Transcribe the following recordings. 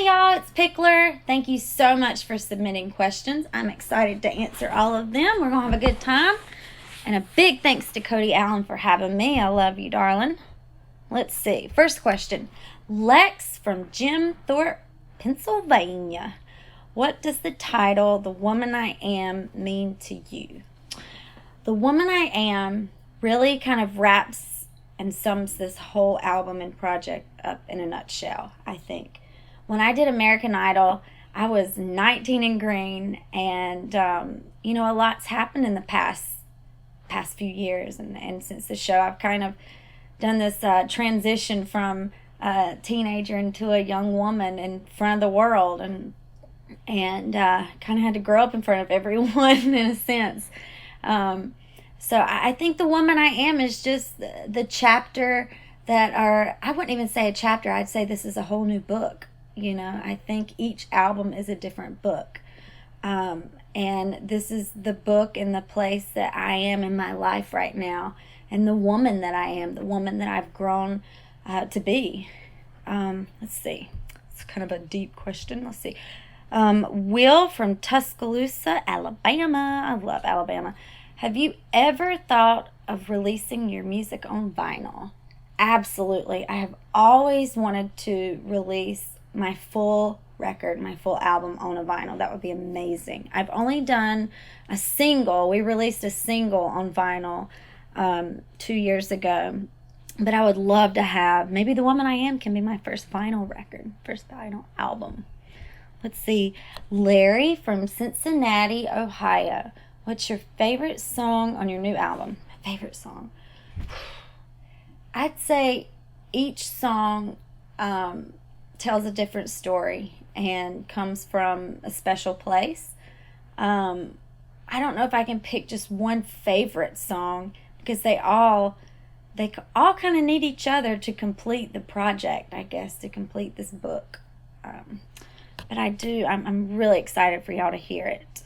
y'all, it's Pickler. Thank you so much for submitting questions. I'm excited to answer all of them. We're going to have a good time. And a big thanks to Cody Allen for having me. I love you, darling. Let's see. First question. Lex from Jim Thorpe, Pennsylvania. What does the title, The Woman I Am, mean to you? The Woman I Am really kind of wraps and sums this whole album and project up in a nutshell, I think. When I did American Idol, I was 19 and green, and, a lot's happened in the past few years, and since the show, I've kind of done this transition from a teenager into a young woman in front of the world, and kind of had to grow up in front of everyone in a sense. So I think The Woman I Am is just the chapter I wouldn't even say a chapter, I'd say this is a whole new book. I think each album is a different book. And this is the book and the place that I am in my life right now, and the woman that I am, the woman that I've grown to be. Let's see. It's kind of a deep question. Let's see. Will from Tuscaloosa, Alabama. I love Alabama. Have you ever thought of releasing your music on vinyl? Absolutely. I have always wanted to release my full record, my full album on a vinyl. That would be amazing. I've only done a single. We released a single on vinyl 2 years ago. But I would love to have, maybe The Woman I Am can be my first vinyl record, first vinyl album. Let's see. Larry from Cincinnati, Ohio. What's your favorite song on your new album? My favorite song? I'd say each song tells a different story and comes from a special place. I don't know if I can pick just one favorite song, because they all kind of need each other to complete the project, I guess, to complete this book. But I'm really excited for y'all to hear it.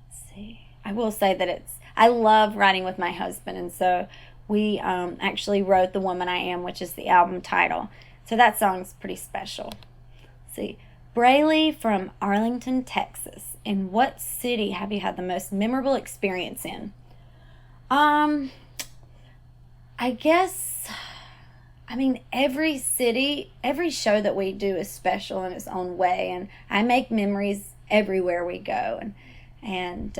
Let's see. I will say that I love writing with my husband, and so we actually wrote The Woman I Am, which is the album title. So that song's pretty special. Let's see. Brayley from Arlington, Texas. In what city have you had the most memorable experience in? I guess, every city, every show that we do is special in its own way, and I make memories everywhere we go and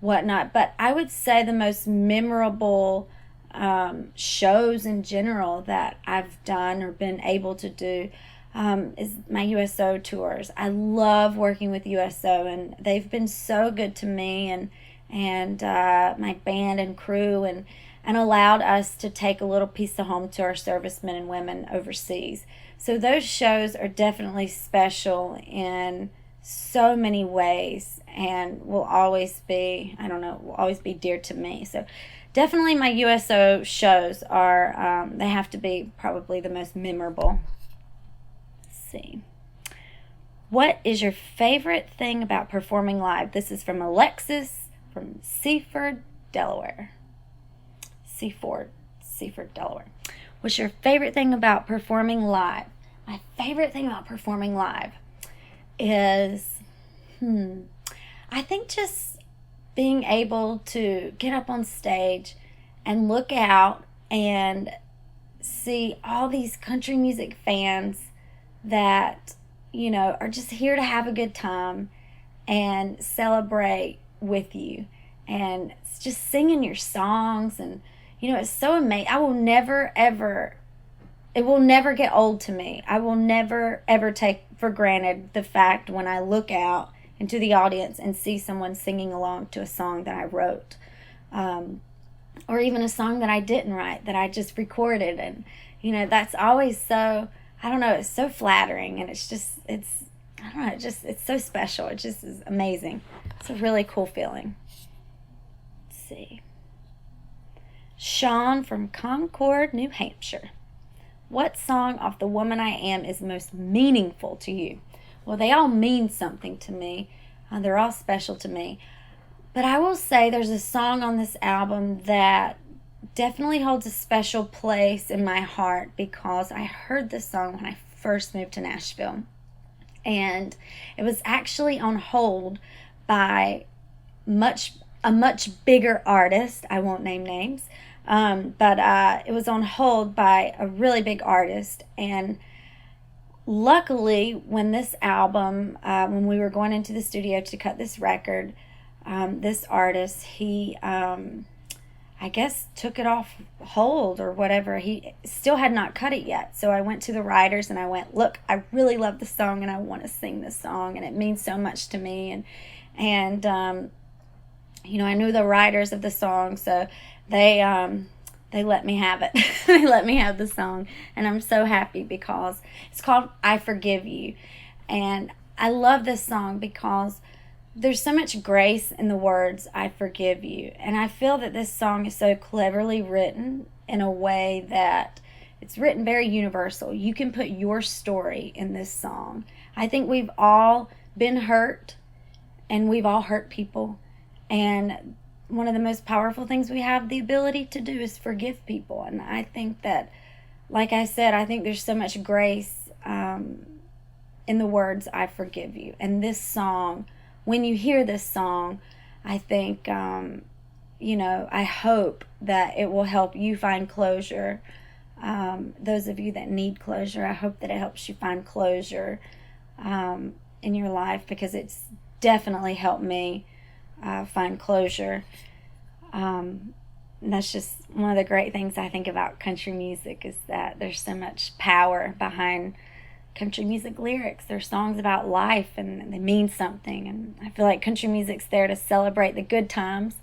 whatnot. But I would say the most memorable shows in general that I've done or been able to do is my USO tours. I love working with USO, and they've been so good to me and my band and crew, and allowed us to take a little piece of home to our servicemen and women overseas. So those shows are definitely special in so many ways, and will always be dear to me. So definitely my USO shows are, they have to be probably the most memorable. Let's see. What is your favorite thing about performing live? This is from Alexis from Seaford, Delaware. Seaford, Delaware. What's your favorite thing about performing live? My favorite thing about performing live is, I think just being able to get up on stage and look out and see all these country music fans that, are just here to have a good time and celebrate with you, and it's just singing your songs, and it's so amazing. It will never get old to me. I will never ever take for granted the fact when I look out into the audience and see someone singing along to a song that I wrote, or even a song that I didn't write, that I just recorded. And that's always so, I don't know, it's so flattering, and it's so special. It just is amazing. It's a really cool feeling. Let's see. Sean from Concord, New Hampshire. What song off The Woman I Am is most meaningful to you? Well, they all mean something to me. They're all special to me. But I will say there's a song on this album that definitely holds a special place in my heart, because I heard this song when I first moved to Nashville. And it was actually on hold by a much bigger artist. I won't name names, but it was on hold by a really big artist. And luckily, when this album, when we were going into the studio to cut this record, this artist, he, I guess, took it off hold or whatever. He still had not cut it yet. So I went to the writers and I went, look, I really love this song and I want to sing this song and it means so much to me. And you know, I knew the writers of the song, so they let me have it. They let me have the song, and I'm so happy because it's called I Forgive You. And I love this song because there's so much grace in the words, I forgive you. And I feel that this song is so cleverly written in a way that it's written very universal. You can put your story in this song. I think we've all been hurt, and we've all hurt people. And one of the most powerful things we have the ability to do is forgive people. And I think that, like I said, I think there's so much grace in the words, I forgive you. And this song, when you hear this song, I think, you know, I hope that it will help you find closure. Those of you that need closure, I hope that it helps you find closure in your life, because it's definitely helped me find closure. And that's just one of the great things I think about country music, is that there's so much power behind country music lyrics. They're songs about life and they mean something. And I feel like country music's there to celebrate the good times,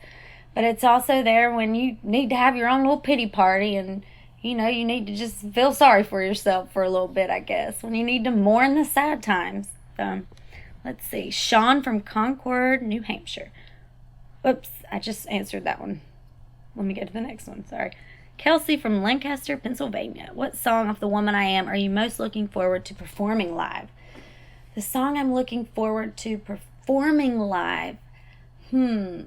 but it's also there when you need to have your own little pity party, and you know, you need to just feel sorry for yourself for a little bit, I guess, when you need to mourn the sad times. Let's see. Sean from Concord, New Hampshire. Whoops, I just answered that one. Let me get to the next one, sorry. Kelsey from Lancaster, Pennsylvania. What song of The Woman I Am are you most looking forward to performing live? The song I'm looking forward to performing live, they're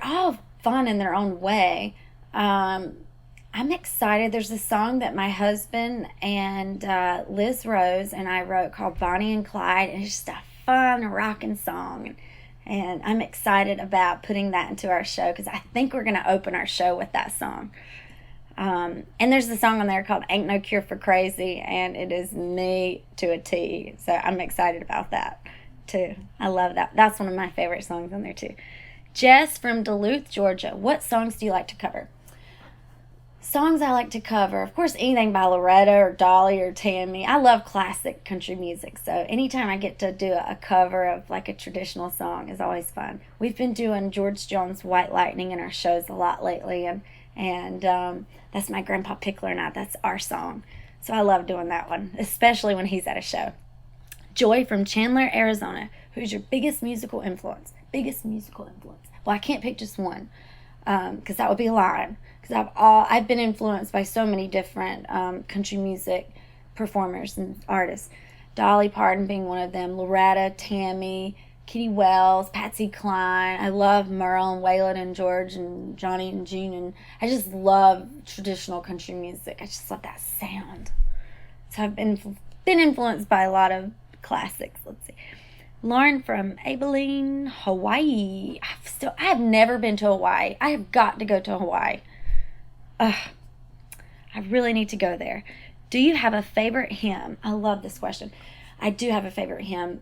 all fun in their own way. I'm excited. There's a song that my husband and Liz Rose and I wrote called Bonnie and Clyde, and it's just a fun rocking song. And I'm excited about putting that into our show, because I think we're going to open our show with that song. And there's a song on there called Ain't No Cure for Crazy, and it is me to a T. So I'm excited about that too. I love that. That's one of my favorite songs on there too. Jess from Duluth, Georgia. What songs do you like to cover? Songs I like to cover, of course, anything by Loretta or Dolly or Tammy. I love classic country music, so anytime I get to do a cover of like a traditional song is always fun. We've been doing George Jones' White Lightning in our shows a lot lately, and that's my Grandpa Pickler and I. That's our song, so I love doing that one, especially when he's at a show. Joy from Chandler, Arizona. Who's your biggest musical influence? Biggest musical influence. Well, I can't pick just one, because that would be lying. Because I've been influenced by so many different country music performers and artists. Dolly Parton being one of them, Loretta, Tammy, Kitty Wells, Patsy Cline. I love Merle and Waylon and George and Johnny and June, and I just love traditional country music. I just love that sound. So I've been influenced by a lot of classics. Let's see. Lauren from Abilene, Hawaii. I have never been to Hawaii. I have got to go to Hawaii. I really need to go there. Do you have a favorite hymn? I love this question. I do have a favorite hymn.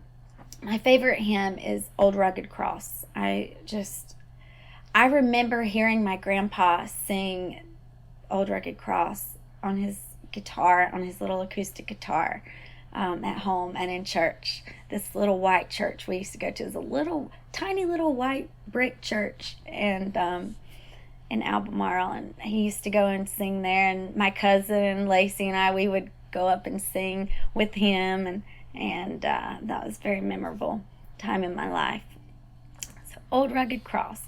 My favorite hymn is Old Rugged Cross. I remember hearing my grandpa sing Old Rugged Cross on his guitar, on his little acoustic guitar, at home and in church. This little white church we used to go to is a little, tiny little white brick church, and in Albemarle, and he used to go and sing there, and my cousin Lacey and I, we would go up and sing with him, and that was a very memorable time in my life. So Old Rugged Cross.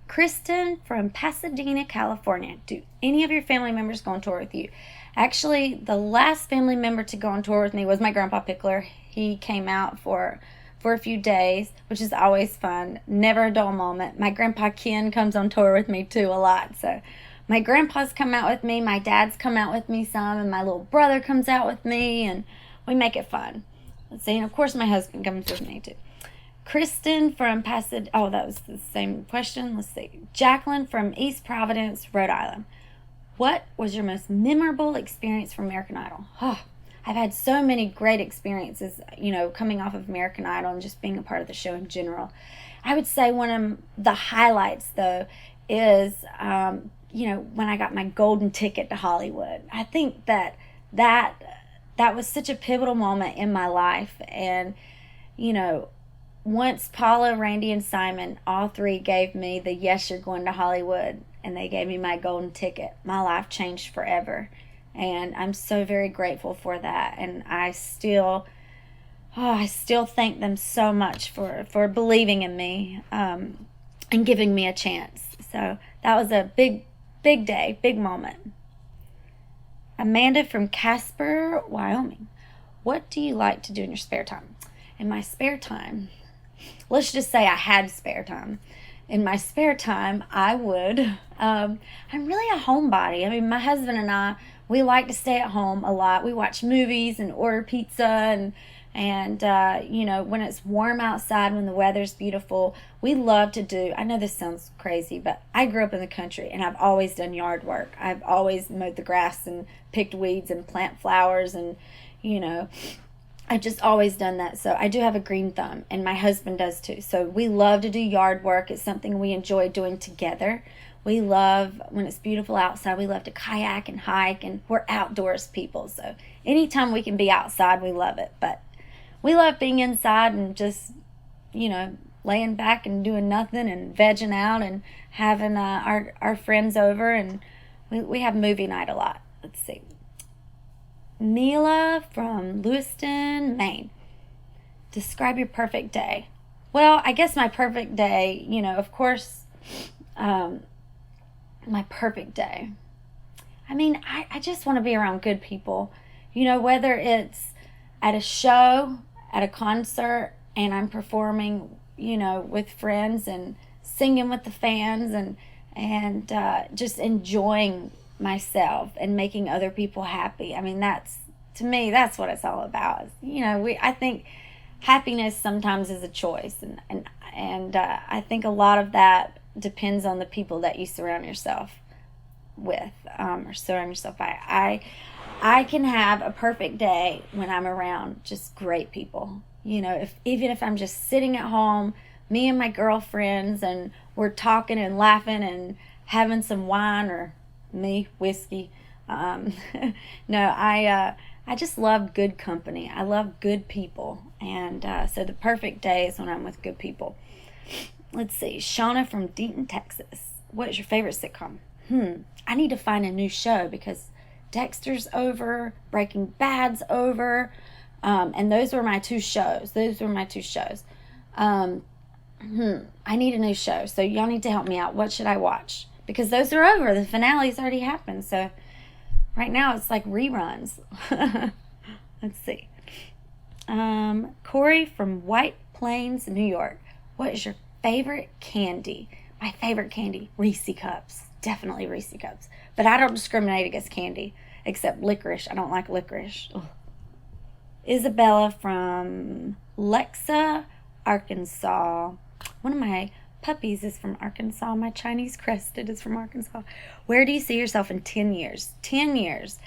Kristen from Pasadena, California. Do any of your family members go on tour with you? Actually, the last family member to go on tour with me was my Grandpa Pickler. He came out for a few days, which is always fun. Never a dull moment. My Grandpa Ken comes on tour with me too a lot. So, my grandpa's come out with me, my dad's come out with me some, and my little brother comes out with me, and we make it fun. Let's see, and of course my husband comes with me too. Kristen from Pasadena. Oh, that was the same question. Let's see. Jacqueline from East Providence, Rhode Island. What was your most memorable experience from American Idol? Oh, I've had so many great experiences, coming off of American Idol and just being a part of the show in general. I would say one of the highlights, though, is, when I got my golden ticket to Hollywood. I think that was such a pivotal moment in my life. And, once Paula, Randy, and Simon, all three gave me the yes, you're going to Hollywood, and they gave me my golden ticket, my life changed forever. And I'm so very grateful for that. And I still thank them so much for believing in me, and giving me a chance. So that was a big day, big moment. Amanda from Casper, Wyoming. What do you like to do in your spare time? In my spare time, let's just say I had spare time. In my spare time, I would, I'm really a homebody. I mean, my husband and I, we like to stay at home a lot. We watch movies and order pizza and when it's warm outside, when the weather's beautiful, we love to do, I know this sounds crazy, but I grew up in the country and I've always done yard work. I've always mowed the grass and picked weeds and plant flowers and, I've just always done that. So I do have a green thumb, and my husband does too. So we love to do yard work. It's something we enjoy doing together. We love, when it's beautiful outside, we love to kayak and hike, and we're outdoors people. So anytime we can be outside, we love it. But we love being inside and just, laying back and doing nothing and vegging out and having our friends over. And we have movie night a lot. Let's see. Mila from Lewiston, Maine. Describe your perfect day. Well, I guess my perfect day, of course, my perfect day. I mean, I just want to be around good people. Whether it's at a show, at a concert, and I'm performing, with friends and singing with the fans and just enjoying myself and making other people happy. I mean, to me, that's what it's all about. I think happiness sometimes is a choice, and I think a lot of that depends on the people that you surround yourself with, or surround yourself by. I can have a perfect day when I'm around just great people. Even if I'm just sitting at home, me and my girlfriends, and we're talking and laughing and having some wine, or me, whiskey. I just love good company. I love good people. And so the perfect day is when I'm with good people. Let's see. Shauna from Denton, Texas. What is your favorite sitcom? I need to find a new show because Dexter's over, Breaking Bad's over, and those were my two shows. I need a new show, so y'all need to help me out. What should I watch? Because those are over. The finale's already happened, so right now it's like reruns. Let's see. Corey from White Plains, New York. What is your favorite candy? My favorite candy, Reese Cups. Definitely Reese Cups. But I don't discriminate against candy, except licorice. I don't like licorice. Ugh. Isabella from Lexa, Arkansas. One of my puppies is from Arkansas. My Chinese crested is from Arkansas. Where do you see yourself in 10 years? 10 years.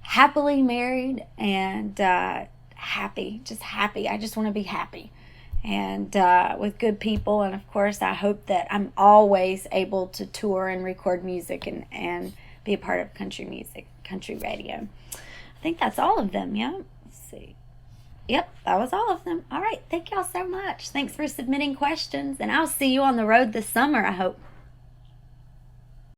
Happily married and happy. Just happy. I just want to be happy. And with good people. And of course, I hope that I'm always able to tour and record music and be a part of country music, country radio. I think that's all of them, yeah? Let's see. Yep, that was all of them. All right, thank y'all so much. Thanks for submitting questions, and I'll see you on the road this summer, I hope.